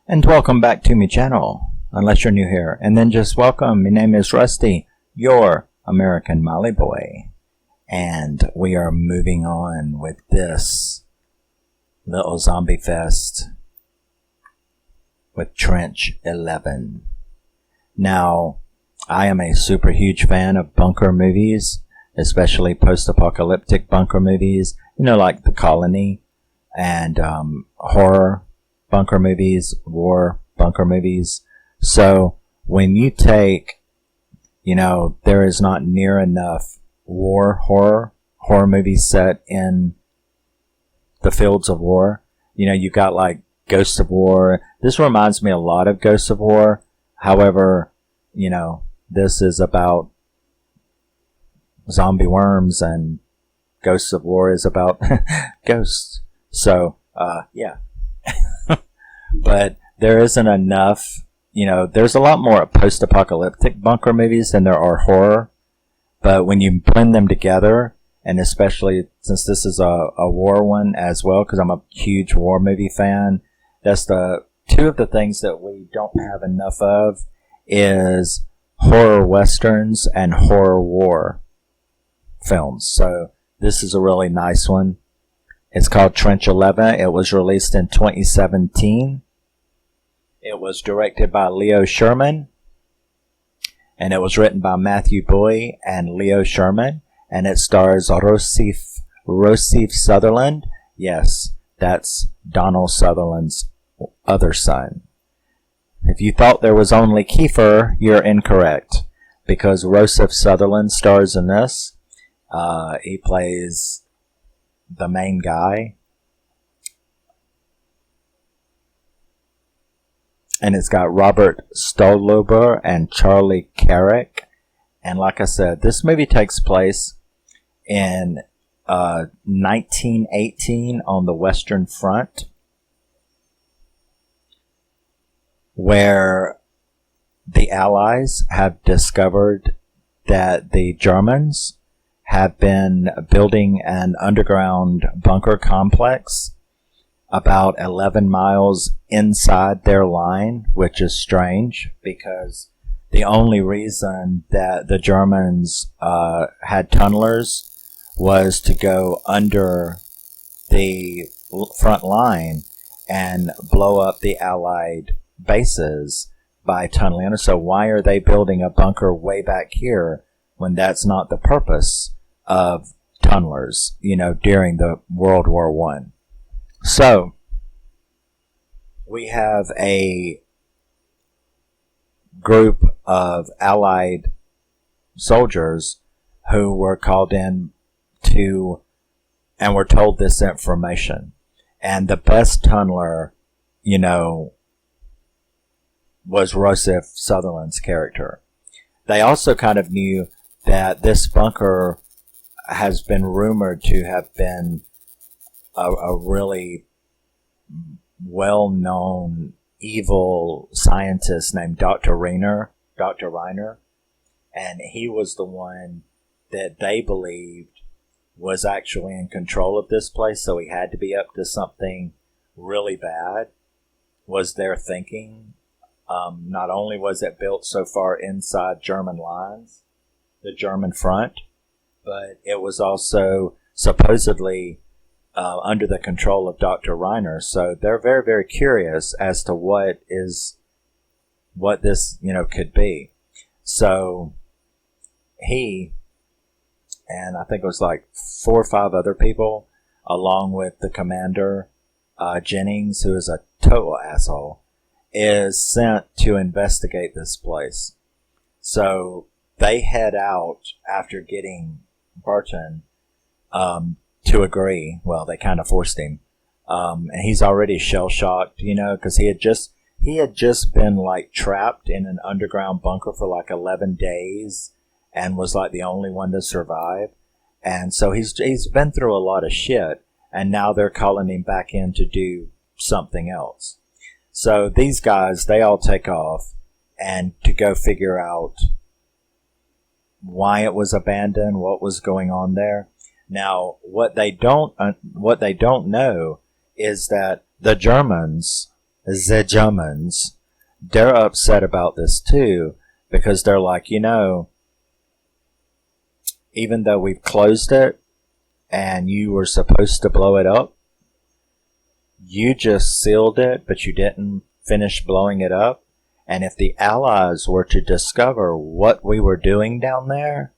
And welcome back to my channel, unless you're new here. And then just welcome, my name is Rusty, your American Molly Boy. And we are moving on with this little zombie fest with Trench 11. Now, I am a super huge fan of bunker movies, especially post-apocalyptic bunker movies, like The Colony and horror bunker movies, war bunker movies. So when you take, there is not near enough horror movies set in the fields of war. You got like Ghosts of War. This reminds me a lot of Ghosts of War. However, this is about zombie worms, and Ghosts of War is about ghosts. So, yeah. But there isn't enough, there's a lot more post-apocalyptic bunker movies than there are horror. But when you blend them together, and especially since this is a war one as well, because I'm a huge war movie fan, that's two of the things that we don't have enough of is horror westerns and horror war films. So this is a really nice one. It's called Trench 11. It was released in 2017. It was directed by Scherman, and it was written by Matthew Booi and Scherman, and it stars Rossif Sutherland. Yes, that's Donald Sutherland's other son. If you thought there was only Kiefer, you're incorrect, because Rossif Sutherland stars in this. He plays the main guy. And it's got Robert Stadlober and Charlie Carrick. And like I said, this movie takes place in 1918 on the Western Front, where the Allies have discovered that the Germans have been building an underground bunker complex about 11 miles inside their line, which is strange because the only reason that the Germans had tunnelers was to go under the front line and blow up the Allied bases by tunneling. So why are they building a bunker way back here when that's not the purpose of tunnelers, during the World War I? So, we have a group of Allied soldiers who were called in and were told this information. And the best tunneler, was Rossif Sutherland's character. They also kind of knew that this bunker has been rumored to have been a really well-known evil scientist named Dr. Reiner, and he was the one that they believed was actually in control of this place, so he had to be up to something really bad, was their thinking. Not only was it built so far inside German lines, the German front, but it was also supposedly under the control of Dr. Reiner. So they're very, very curious as to what this, could be. So he, and I think it was like 4 or 5 other people, along with the commander, Jennings, who is a total asshole, is sent to investigate this place. So they head out after getting Burton to agree. Well, they kind of forced him. And he's already shell-shocked, because he had just been like trapped in an underground bunker for like 11 days and was like the only one to survive. And so he's been through a lot of shit, and now they're calling him back in to do something else. So these guys, they all take off and to go figure out why it was abandoned, what was going on there. Now, what they don't know is that the Germans, the Germans, they're upset about this too, because they're like, even though we've closed it and you were supposed to blow it up, you just sealed it, but you didn't finish blowing it up. And if the Allies were to discover what we were doing down there,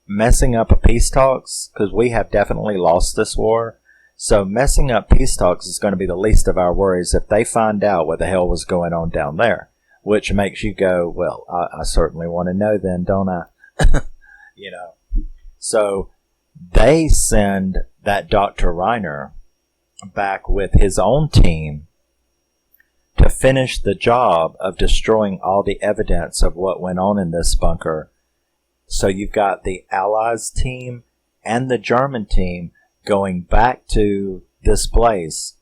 messing up a peace talks, because we have definitely lost this war, so messing up peace talks is going to be the least of our worries if they find out what the hell was going on down there. Which makes you go, well, I certainly want to know then, don't I? So they send that Dr. Reiner back with his own team to finish the job of destroying all the evidence of what went on in this bunker. So you've got the Allies team and the German team going back to this place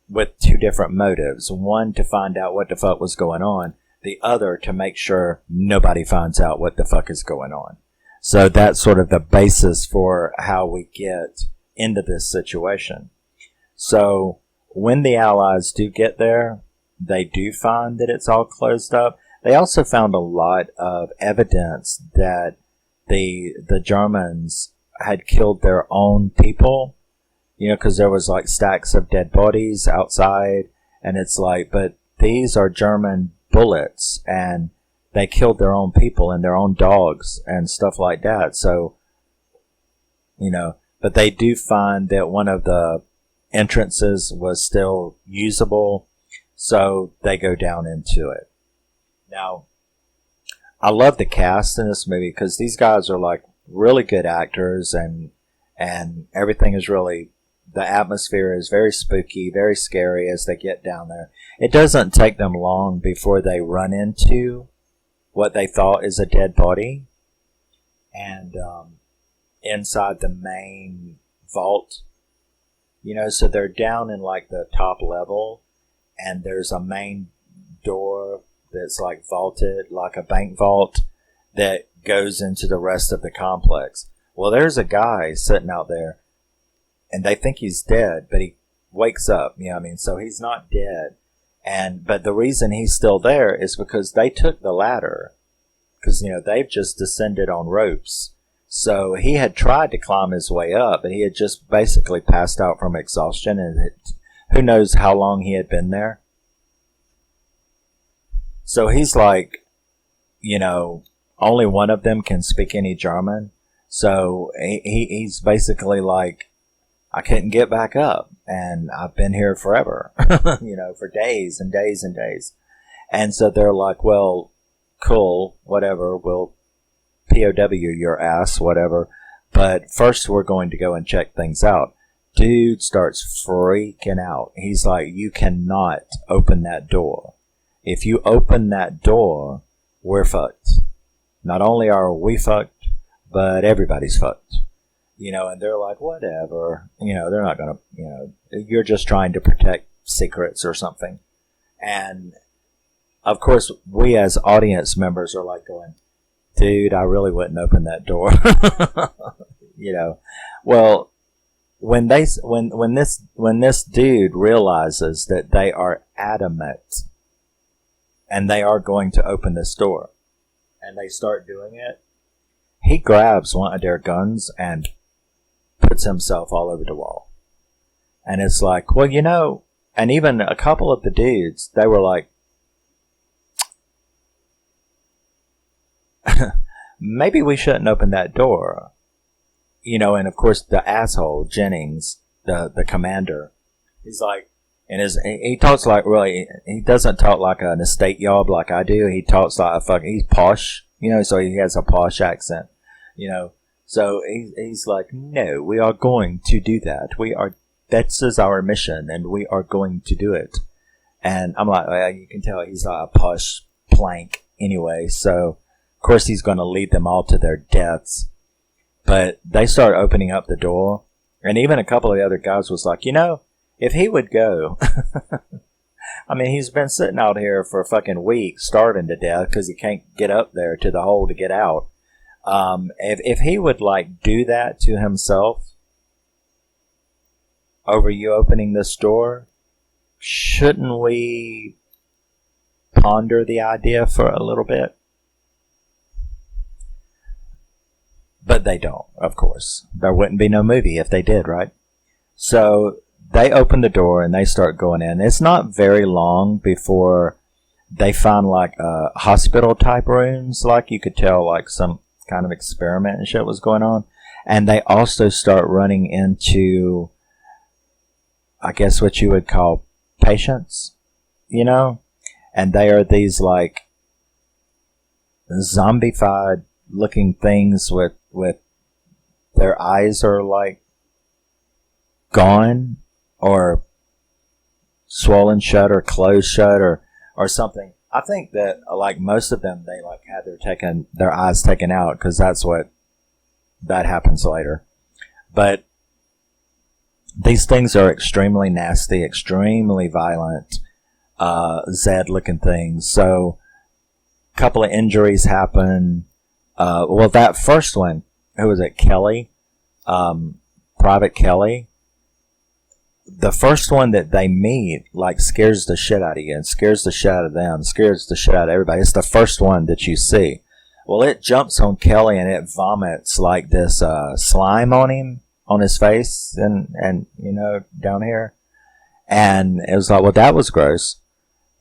with two different motives. One, to find out what the fuck was going on. The other, to make sure nobody finds out what the fuck is going on. So that's sort of the basis for how we get into this situation. So when the Allies do get there, they do find that it's all closed up. They also found a lot of evidence that the Germans had killed their own people, because there was like stacks of dead bodies outside, and it's like, but these are German bullets, and they killed their own people and their own dogs and stuff like that. So, but they do find that one of the entrances was still usable, so they go down into it. Now, I love the cast in this movie because these guys are like really good actors, and everything is really, the atmosphere is very spooky, very scary as they get down there. It doesn't take them long before they run into what they thought is a dead body, and inside the main vault, so they're down in like the top level, and there's a main door that's like vaulted, like a bank vault, that goes into the rest of the complex. Well, there's a guy sitting out there, and they think he's dead, but he wakes up, so he's not dead. But the reason he's still there is because they took the ladder, because, they've just descended on ropes. So he had tried to climb his way up, but he had just basically passed out from exhaustion, and who knows how long he had been there. So he's like, only one of them can speak any German. So he's basically like, I couldn't get back up, and I've been here forever, for days and days and days. And so they're like, well, cool, whatever, we'll POW your ass, whatever. But first we're going to go and check things out. Dude starts freaking out. He's like, you cannot open that door. If you open that door, we're fucked. Not only are we fucked, but everybody's fucked. And they're like, whatever. They're not going to, you're just trying to protect secrets or something. And, of course, we as audience members are like going, dude, I really wouldn't open that door. Well, when this dude realizes that they are adamant and they are going to open this door, and they start doing it, he grabs one of their guns and puts himself all over the wall. And it's like, well, and even a couple of the dudes, they were like, maybe we shouldn't open that door. And of course the asshole, Jennings, the commander, he's like, he talks like, really, he doesn't talk like an estate yob like I do. He talks like he's posh, so he has a posh accent, So he's like, no, we are going to do that. This is our mission, and we are going to do it. And I'm like, well, you can tell he's like a posh plank anyway. So, of course, he's going to lead them all to their deaths. But they start opening up the door. And even a couple of the other guys was like, if he would go, I mean, he's been sitting out here for a fucking week, starving to death because he can't get up there to the hole to get out. If he would do that to himself, over you opening this door, shouldn't we ponder the idea for a little bit? But they don't, of course. There wouldn't be no movie if they did, right? So they open the door and they start going in. It's not very long before they find like hospital type rooms, like you could tell like some kind of experiment and shit was going on. And they also start running into, I guess what you would call patients, you know? And they are these like zombified looking things with their eyes are like gone or swollen shut or closed shut or something. I think that like most of them, they like had their eyes taken out because that happens later. But these things are extremely nasty, extremely violent, Zed-looking things. So a couple of injuries happen. Well, that first one, who was it? Kelly, Private Kelly. The first one that they meet, like, scares the shit out of you, and scares the shit out of them, scares the shit out of everybody. It's the first one that you see. Well, it jumps on Kelly and it vomits like this slime on him, on his face, and you know, down here. And it was like, well, that was gross.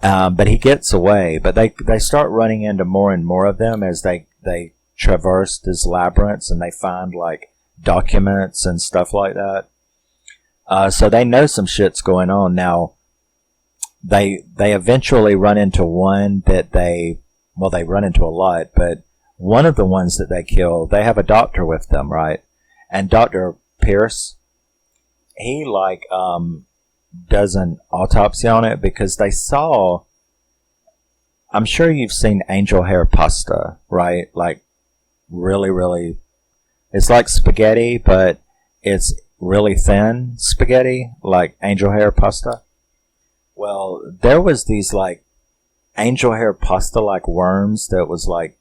But he gets away. But they start running into more and more of them as they traverse this labyrinth, and they find like documents and stuff like that. So they know some shit's going on. Now, they eventually run into one that they run into a lot, but one of the ones that they kill, they have a doctor with them, right? And Dr. Pierce, he like, does an autopsy on it because they saw, I'm sure you've seen angel hair pasta, right? Like, really, really, it's like spaghetti, but it's really thin spaghetti, like angel hair pasta. Well, there was these like angel hair pasta like worms that was like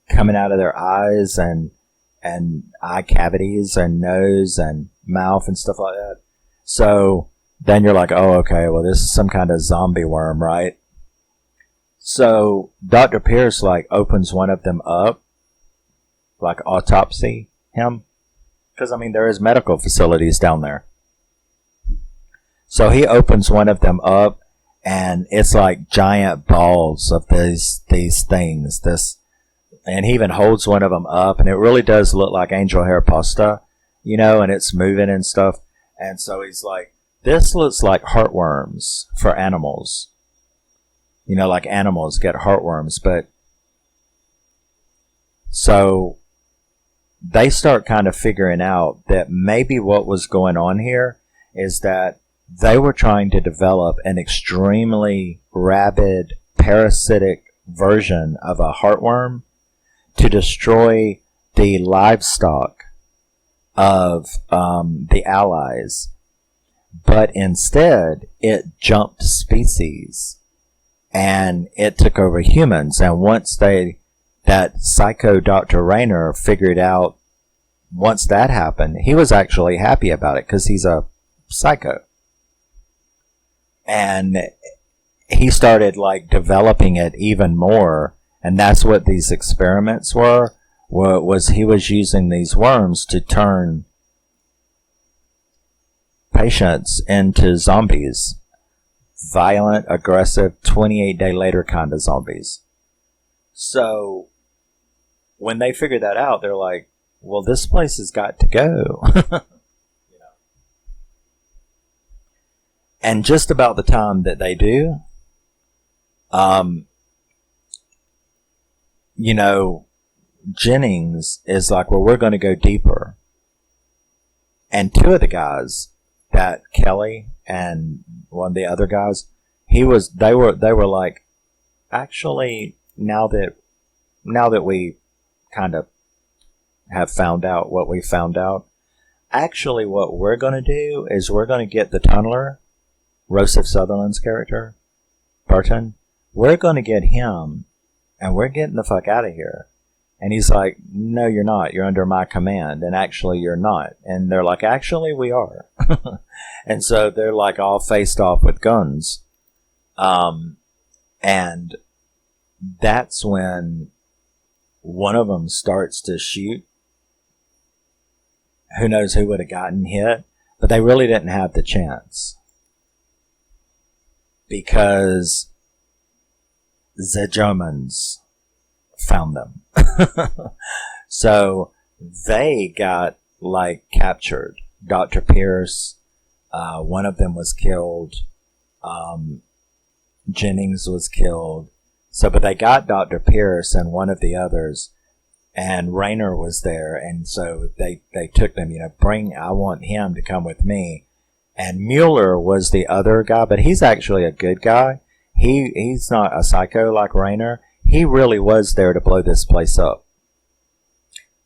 coming out of their eyes and eye cavities and nose and mouth and stuff like that. So then you're like, oh, okay, well, this is some kind of zombie worm, right? So Dr. Pierce like opens one of them up, like autopsy him. Because, I mean, there is medical facilities down there. So he opens one of them up, and it's like giant balls of these things. And he even holds one of them up, and it really does look like angel hair pasta, you know, and it's moving and stuff. And so he's like, this looks like heartworms for animals. You know, like animals get heartworms, but so they start kind of figuring out that maybe what was going on here is that they were trying to develop an extremely rabid, parasitic version of a heartworm to destroy the livestock of the Allies. But instead, it jumped species and it took over humans. And once that psycho Dr. Rayner figured out, once that happened, he was actually happy about it because he's a psycho. And he started like developing it even more, and that's what these experiments were, was he was using these worms to turn patients into zombies. Violent, aggressive, 28-day later kind of zombies. So when they figured that out, they're like, well, this place has got to go. You know? And just about the time that they do, you know, Jennings is like, well, we're going to go deeper. And two of the guys, that Kelly and one of the other guys, they were like, actually, now that we kind of have found out what we found out, actually what we're going to do is we're going to get the tunneler, Rossif Sutherland's character, Burton, we're going to get him, and we're getting the fuck out of here. And he's like, no, you're not. You're under my command. And actually, you're not. And they're like, actually, we are. And so they're like all faced off with guns. And that's when one of them starts to shoot. Who knows who would have gotten hit? But they really didn't have the chance. Because the Germans found them. So they got like captured. Dr. Pierce, one of them was killed. Jennings was killed. So, but they got Dr. Pierce and one of the others, and Rayner was there, and so they took them, I want him to come with me. And Mueller was the other guy, but he's actually a good guy. He's not a psycho like Rayner. He really was there to blow this place up.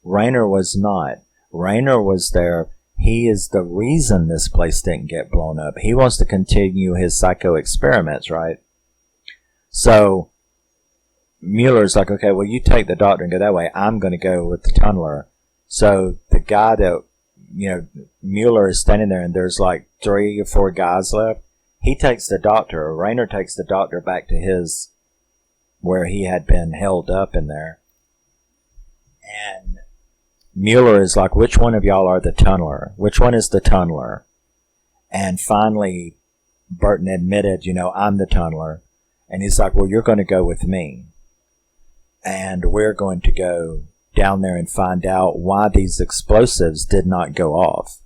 Rayner was not. Rayner was there. He is the reason this place didn't get blown up. He wants to continue his psycho experiments, right? So Mueller's like, okay, well, you take the doctor and go that way. I'm going to go with the tunneler. So the guy that, Mueller is standing there and there's like 3 or 4 guys left. He takes the doctor. Rayner takes the doctor back to his, where he had been held up in there. And Mueller is like, which one of y'all are the tunneler? Which one is the tunneler? And finally, Burton admitted, I'm the tunneler. And he's like, well, you're going to go with me. And we're going to go down there and find out why these explosives did not go off.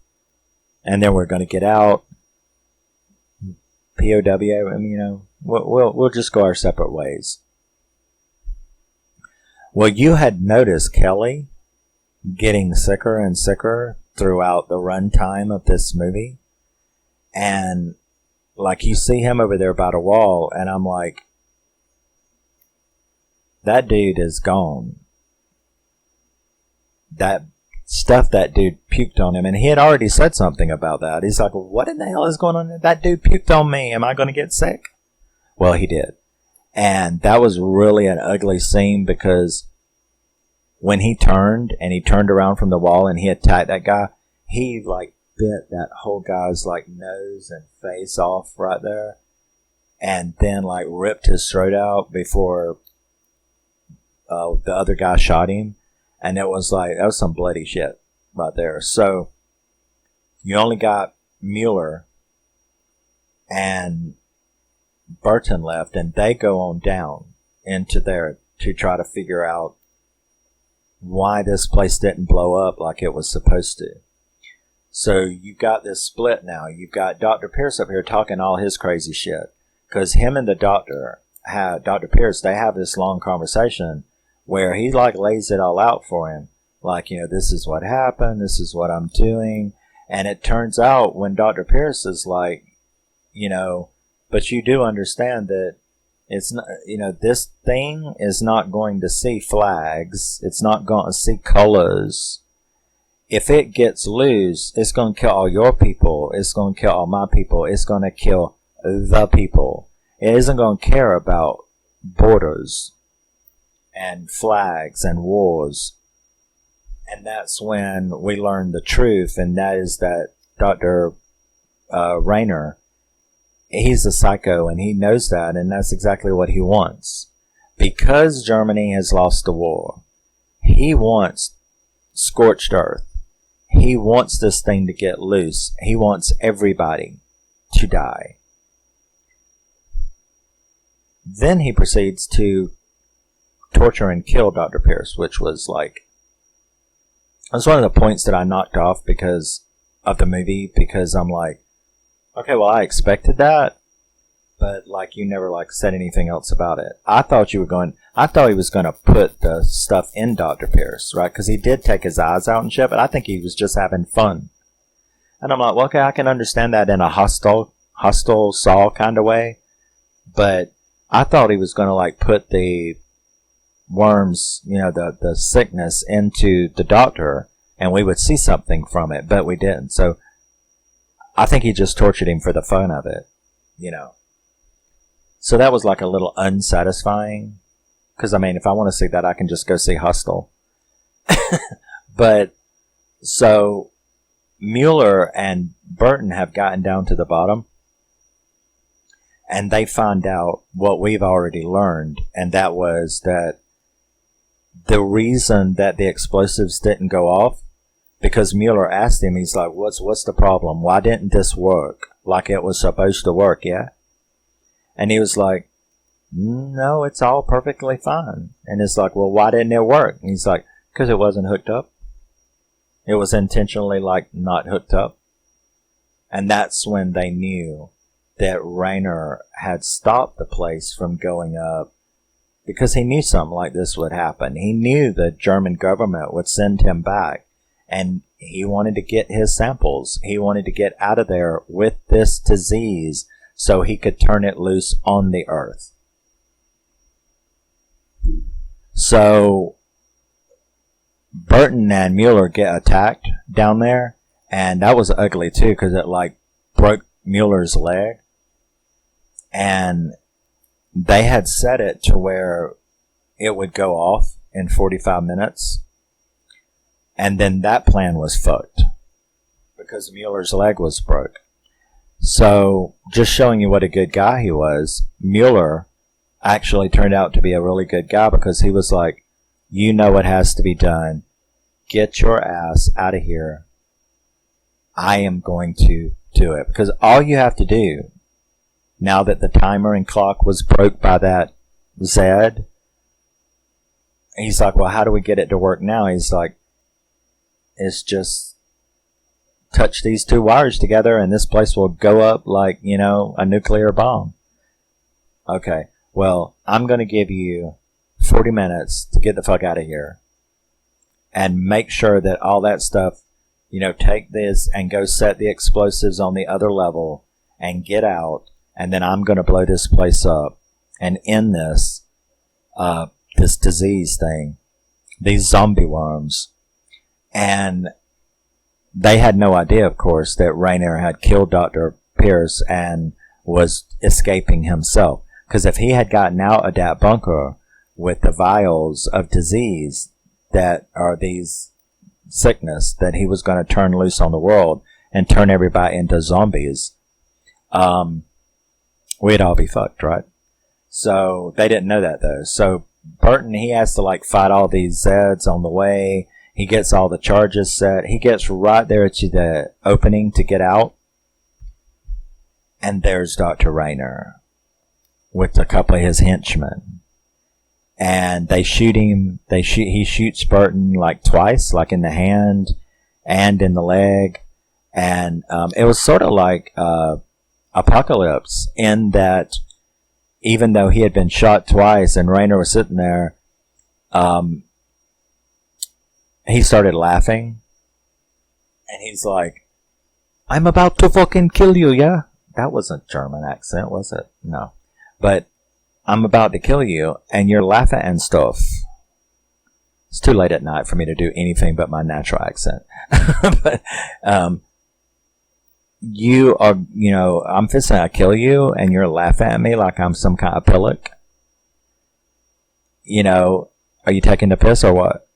And then we're going to get out. POW, we'll just go our separate ways. Well, you had noticed Kelly getting sicker and sicker throughout the runtime of this movie. And like you see him over there by the wall, and I'm like, that dude is gone. That stuff that dude puked on him, and he had already said something about that. He's like, what in the hell is going on? That dude puked on me. Am I going to get sick? Well, he did. And that was really an ugly scene, because when he turned around from the wall and he attacked that guy, he like bit that whole guy's like nose and face off right there, and then like ripped his throat out before the other guy shot him. And it was like, that was some bloody shit right there. So you only got Mueller and Burton left, and they go on down into there to try to figure out why this place didn't blow up like it was supposed to. So you got this split now. You've got Dr. Pierce up here talking all his crazy shit, because him and the Dr. Pierce, they have this long conversation where he like lays it all out for him. Like, this is what happened. This is what I'm doing. And it turns out when Dr. Pierce is like, but you do understand that it's not, this thing is not going to see flags. It's not going to see colors. If it gets loose, it's going to kill all your people. It's going to kill all my people. It's going to kill the people. It isn't going to care about borders and flags and wars. And that's when we learn the truth, and that is that Dr. Rayner, he's a psycho, and he knows that, and that's exactly what he wants. Because Germany has lost the war, he wants scorched earth. He wants this thing to get loose. He wants everybody to die. Then he proceeds to torture and kill Dr. Pierce, which was like, that's one of the points that I knocked off because of the movie, because I'm like, okay, well, I expected that, but like you never like said anything else about it. I thought he was going to put the stuff in Dr. Pierce, right? Because he did take his eyes out and shit, but I think he was just having fun. And I'm like, well, okay, I can understand that in a hostile Saw kind of way, but I thought he was going to like put the worms, the sickness into the doctor, and we would see something from it, but we didn't. So I think he just tortured him for the fun of it, So that was like a little unsatisfying, because I mean, if I want to see that, I can just go see Hostel. But so Mueller and Burton have gotten down to the bottom, and they find out what we've already learned, and that was that the reason that the explosives didn't go off, because Mueller asked him, he's like, what's the problem? Why didn't this work like it was supposed to work, yeah? And he was like, no, it's all perfectly fine. And it's like, well, why didn't it work? And he's like, because it wasn't hooked up. It was intentionally, like, not hooked up. And that's when they knew that Rayner had stopped the place from going up, because he knew something like this would happen. He knew the German government would send him back, and he wanted to get his samples. He wanted to get out of there with this disease so he could turn it loose on the earth. So Burton and Mueller get attacked down there, and that was ugly too, because it like broke Mueller's leg, and they had set it to where it would go off in 45 minutes, and then that plan was fucked because Mueller's leg was broke. So just showing you what a good guy he was, Mueller actually turned out to be a really good guy, because he was like, you know what has to be done. Get your ass out of here. I am going to do it. Because all you have to do, now that the timer and clock was broke by that Zed, he's like, well, how do we get it to work now? He's like, it's just touch these two wires together and this place will go up like, you know, a nuclear bomb. Okay, well, I'm going to give you 40 minutes to get the fuck out of here and make sure that all that stuff, you know, take this and go set the explosives on the other level and get out, and then I'm going to blow this place up and end this this disease thing, these zombie worms. And they had no idea, of course, that Rayner had killed Dr. Pierce and was escaping himself. Because if he had gotten out of that bunker with the vials of disease that are these sickness that he was going to turn loose on the world and turn everybody into zombies, we'd all be fucked, right? So they didn't know that, though. So Burton, he has to like fight all these Zeds on the way. He gets all the charges set. He gets right there to the opening to get out, and there's Dr. Rayner with a couple of his henchmen, and they shoot him. He shoots Burton like twice, like in the hand and in the leg, and it was sort of like Apocalypse, in that even though he had been shot twice and Rayner was sitting there, he started laughing, and he's like, I'm about to fucking kill you, yeah? That wasn't a German accent, was it? No. But I'm about to kill you, and you're laughing and stuff. It's too late at night for me to do anything but my natural accent. But you are, you know, I'm fixing to kill you, and you're laughing at me like I'm some kind of pillock. You know, are you taking the piss or what?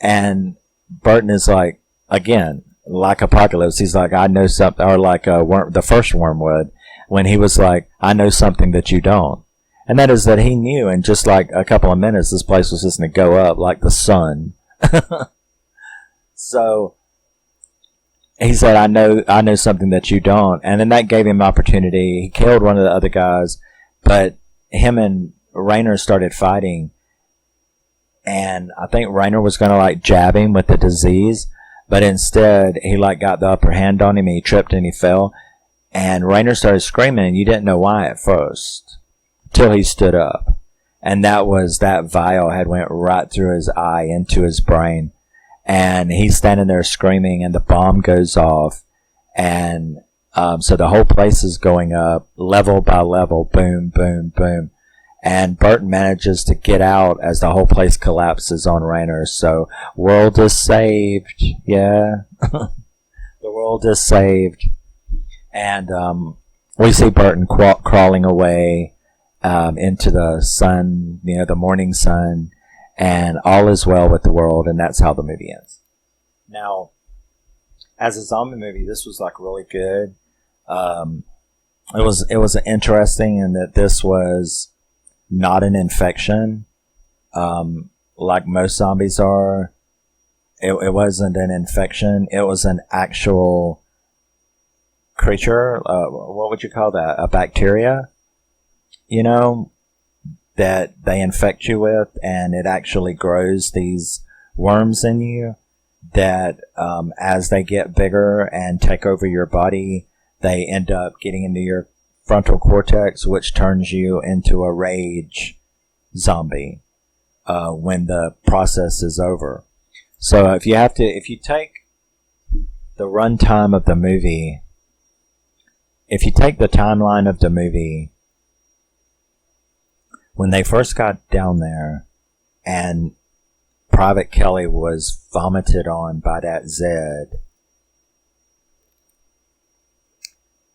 And Burton is like, again, like Apocalypse, he's like, I know something, or like the first Wormwood, when he was like, I know something that you don't. And that is that he knew in just like a couple of minutes this place was just going to go up like the sun. So he said, I know something that you don't. And then that gave him opportunity. He killed one of the other guys, but him and Rayner started fighting. And I think Rayner was going to like jab him with the disease, but instead he like got the upper hand on him, and he tripped and he fell. And Rayner started screaming, and you didn't know why at first, till he stood up. And that was that vial had went right through his eye into his brain. And he's standing there screaming, and the bomb goes off. And so the whole place is going up, level by level, boom, boom, boom. And Burton manages to get out as the whole place collapses on Rayner. So, world is saved. Yeah. The world is saved. And we see Burton crawling away into the sun, you know, the morning sun. and all is well with the world, and that's how the movie ends. Now, as a zombie movie, this was like really good. It was interesting in that this was not an infection, like most zombies are. It wasn't an infection. It was an actual creature. What would you call that? A bacteria, that they infect you with, and it actually grows these worms in you that, as they get bigger and take over your body, they end up getting into your frontal cortex, which turns you into a rage zombie when the process is over. So if you take the runtime of the movie, if you take the timeline of the movie, when they first got down there and Private Kelly was vomited on by that Zed,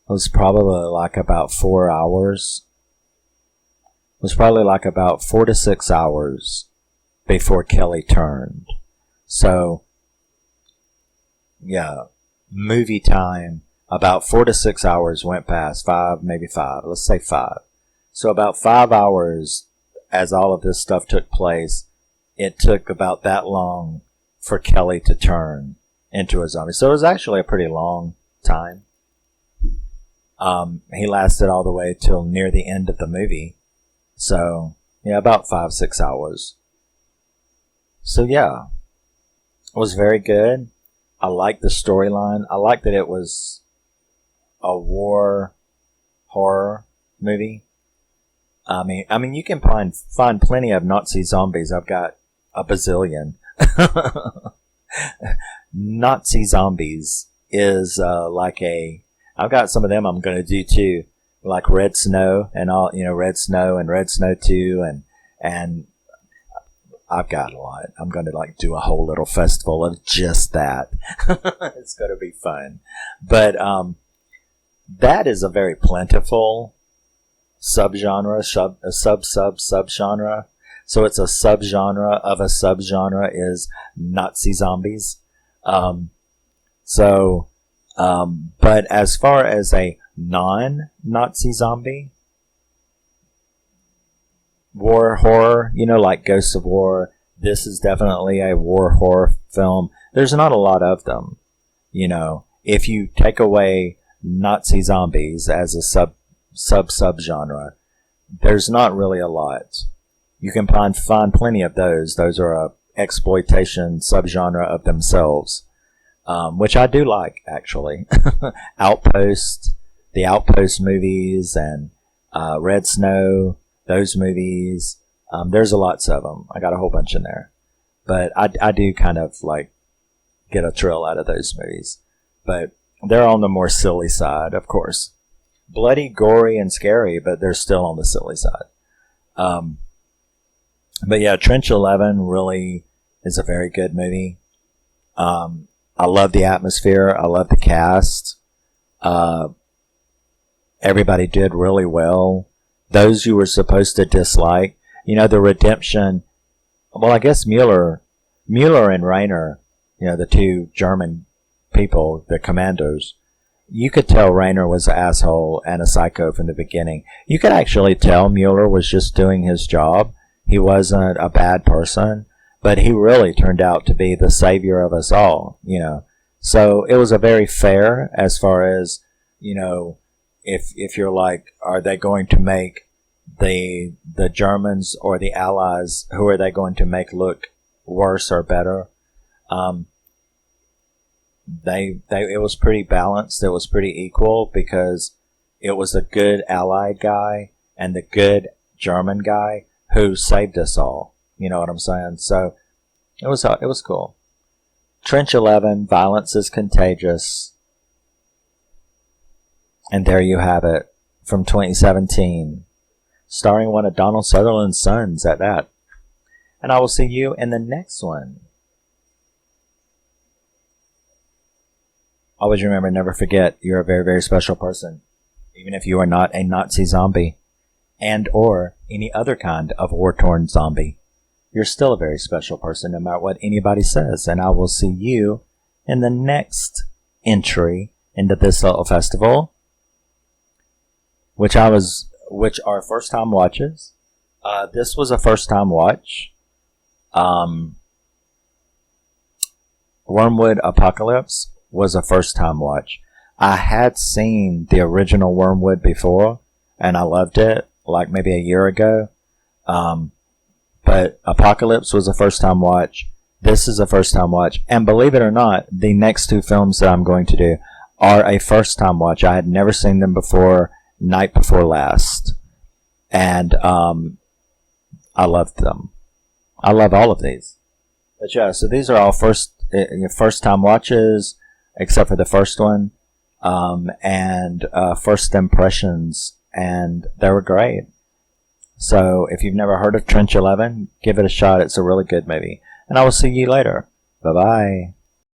it was probably like about 4 hours. It was probably like about 4 to 6 hours before Kelly turned. So, yeah, movie time, about 4 to 6 hours went past. 5, maybe 5. Let's say 5. So about 5 hours as all of this stuff took place, it took about that long for Kelly to turn into a zombie. So it was actually a pretty long time. He lasted all the way till near the end of the movie. So, yeah, about 5, 6 hours. So, yeah, it was very good. I liked the storyline. I liked that it was a war horror movie. I mean, you can find plenty of Nazi zombies. I've got a bazillion. Nazi zombies is I've got some of them I'm going to do too, like Red Snow and all, Red Snow and Red Snow 2, and I've got a lot. I'm going to do a whole little festival of just that. It's going to be fun. But that is a very plentiful subgenre, subgenre. So it's a subgenre of a subgenre is Nazi zombies. But as far as a non-Nazi zombie, war horror, like Ghosts of War, this is definitely a war horror film. There's not a lot of them. If you take away Nazi zombies as a subgenre, there's not really a lot. You can find plenty of those. Those are a exploitation subgenre of themselves, which I do like, actually. Outpost, the Outpost movies, and Red Snow, those movies. There's lots of them. I got a whole bunch in there. But I do kind of get a thrill out of those movies. But they're on the more silly side, of course. Bloody, gory, and scary, but they're still on the silly side. But yeah, Trench 11 really is a very good movie. I love the atmosphere. I love the cast. Everybody did really well. Those you were supposed to dislike, the redemption. Well, I guess Mueller and Rainer, the two German people, the commandos, you could tell Rainer was an asshole and a psycho from the beginning. You could actually tell Mueller was just doing his job. He wasn't a bad person, but he really turned out to be the savior of us all, So it was a very fair as far as, if you're like, are they going to make the Germans or the Allies, who are they going to make look worse or better? It was pretty balanced. It was pretty equal because it was a good Allied guy and the good German guy who saved us all. You know what I'm saying? So it was cool. Trench 11, Violence is Contagious. And there you have it from 2017, starring one of Donald Sutherland's sons at that. And I will see you in the next one. Always remember, never forget, you're a very, very special person, even if you are not a Nazi zombie and or any other kind of war-torn zombie. you're still a very special person no matter what anybody says. And I will see you in the next entry into this little festival, which are first time watches. This was a first time watch. Wormwood Apocalypse was a first time watch. I had seen the original Wormwood before, and I loved it, like maybe a year ago. But Apocalypse was a first time watch. This is a first time watch. And believe it or not, the next two films that I'm going to do are a first time watch. I had never seen them before, night before last. And I loved them. I love all of these. But yeah, so these are all first time watches, except for the first one. And first impressions. And they were great. So if you've never heard of Trench 11, give it a shot. It's a really good movie. And I will see you later. Bye-bye.